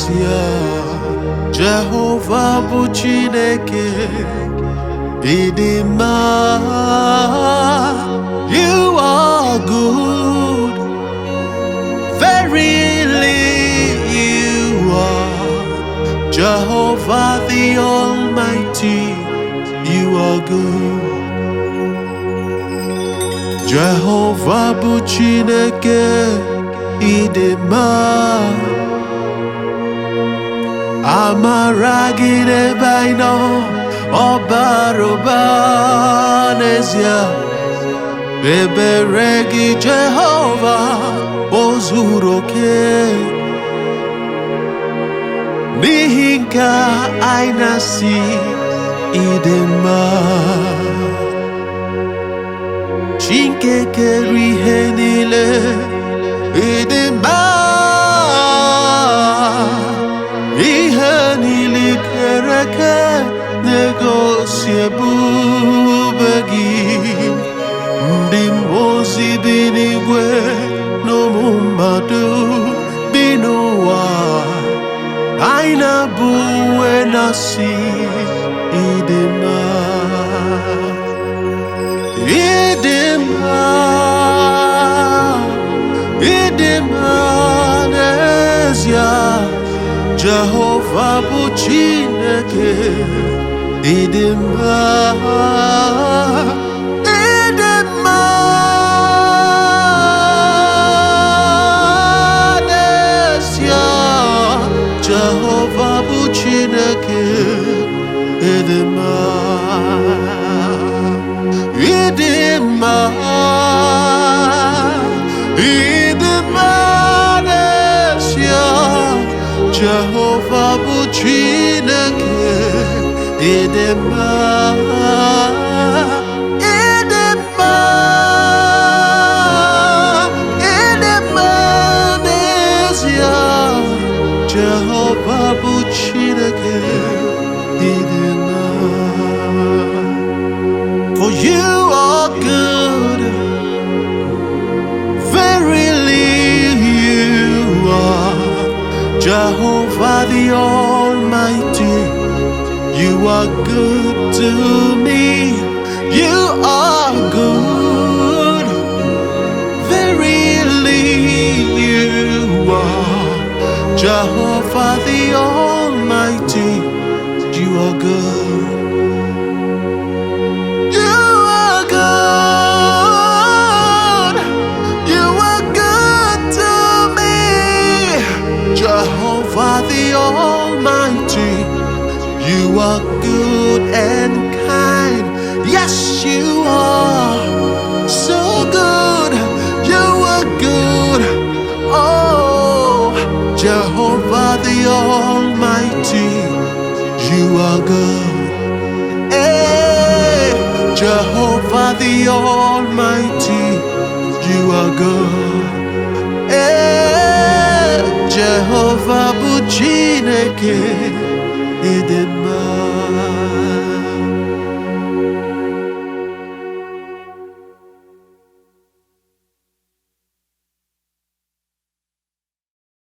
n'ezie Jehovah bụ Chineke Idimma. You are good, verily you are Jehovah the Almighty. You are good. Jehovah bụ Chineke Idimma. Amara gị n'ebe anyị nọ ọ bara ụba n'ezie. Ebere gị Jehovah o zuru oke. N'ihi nke a anyị na-asị Idimma. Chineke kere ihe niile Idimma. Ihe niile kere eke na-egosi ebube gị. Ndị mmụọ ozi bi n'igwe na ụmụ mmadụ bi n'ụwa anyị na-abụ uwe na-asị Idimma. Idimma, Idimma n'ezie Jehovah bụ Chineke Idimma. Idimma n'ezie Jehovah bụ Chineke Idimma. Idimma, Idimma n'ezie Jehovah bụ Chineke Idimma. Idimma, Idimma n'ezie Jehovah bụ Chineke Idimma. For you are good, verily you are Jehovah the Almighty. You are good to me. You are good, verily you are Jehovah the Almighty. You are good. Jehovah the Almighty, you are good and kind. Yes, you are so good. You are good. Oh, Jehovah the Almighty, you are good. Hey, Jehovah the Almighty, you are good. Hey, Jehovah bụ Chineke Idimma.